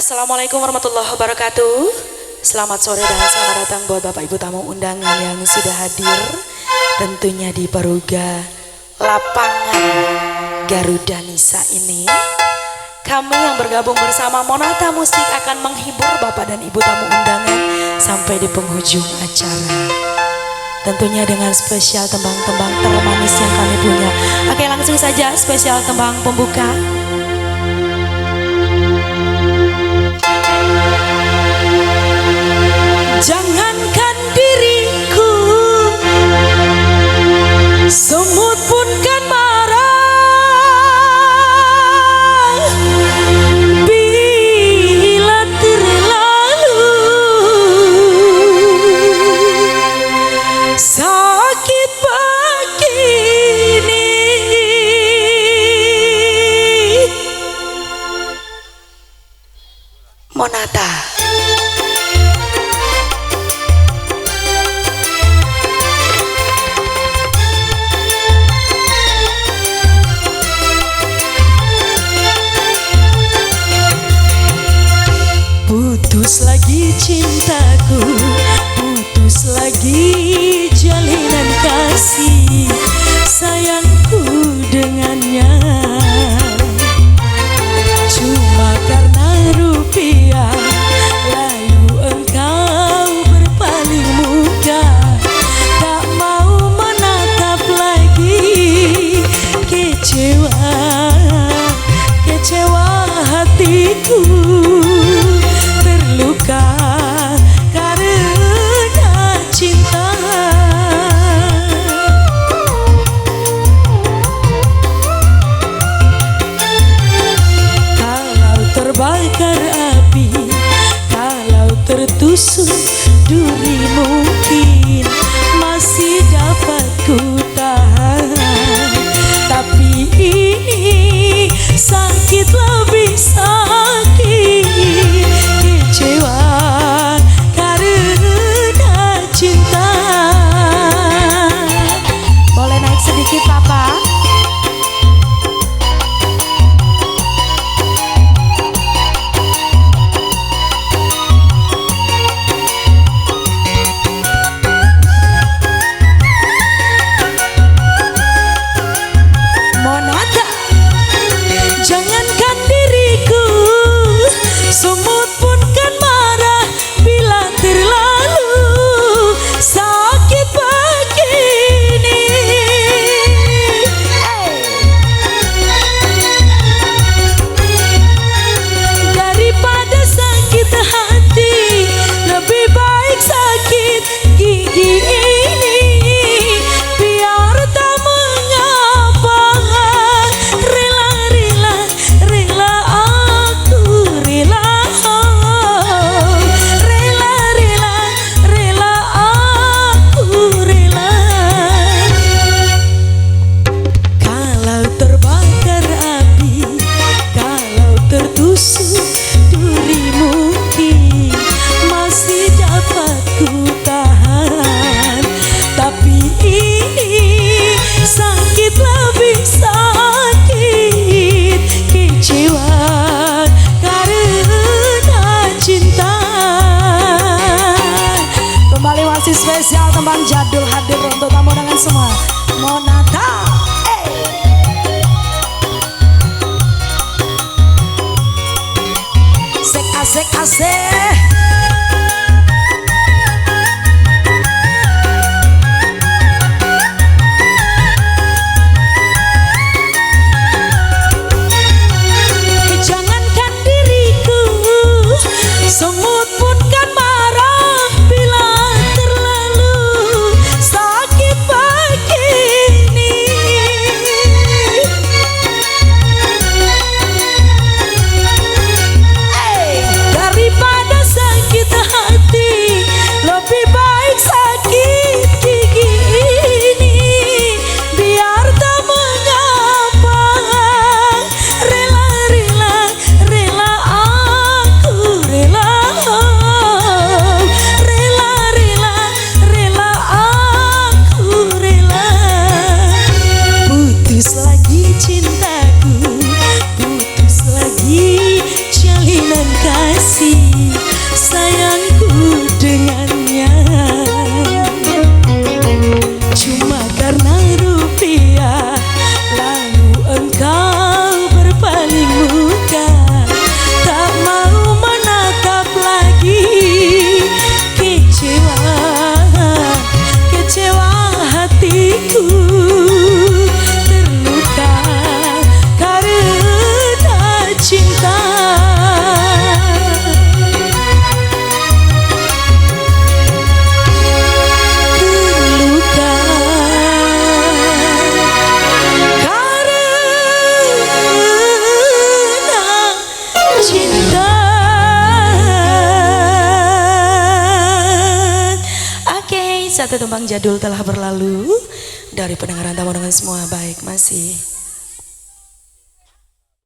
Assalamualaikum warahmatullahi wabarakatuh. Selamat sore dan selamat datang buat Bapak Ibu tamu undangan yang sudah hadir. Tentunya di Peruga Lapangan Garuda Nisa ini, kami yang bergabung bersama Monata Musik akan menghibur Bapak dan Ibu tamu undangan sampai di penghujung acara. Tentunya dengan spesial tembang-tembang termanis yang kami punya. Oke, langsung saja spesial tembang pembuka. Jangankan diriku, semut pun kan marah bila terlalu sakit begini. Monata. Putus lagi cintaku, putus lagi jalinan kasih sayangku dengannya. Cuma karena rupiah, lalu engkau berpaling muka, tak mau menatap lagi. Kecewa, kecewa hatiku, terluka karena cinta. Kalau terbakar api, kalau tertusuk duri, mungkin masih dapat ku tahan. Tapi ini sakit, lebih sakit. Kecewa karena cinta. Boleh naik sedikit, Papa? Monata. Jangankan diriku, semut pun kan marah bila terlalu sakit begini. Daripada sakit hati, lebih baik sakit gigi ini. Biar tak mengapa, rela-rela, rela aku rela. Rela-rela, rela aku rela. Kalau terbakar api, kalau tertusuk duri, mungkin masih dapat ku tahan. Tapi ini sakit, lebih sakit. Kecewa karena cinta. Kembali masih spesial tembang jadul hadir untuk tamu dengan semua. Monata. Asik, asik, asik. Jangankan diriku, semut pun kan marah bila terlalu sakit begini. Daripada sakit kasih sayangku dengannya. Cuma karena rupiah lalu engkau berpaling muka, tak mau menatap lagi. Kecewa hatiku, terluka karena cinta. Terluka karena cinta. Oke, satu tembang jadul telah berlalu dari pendengaran tamu dengan semua baik masih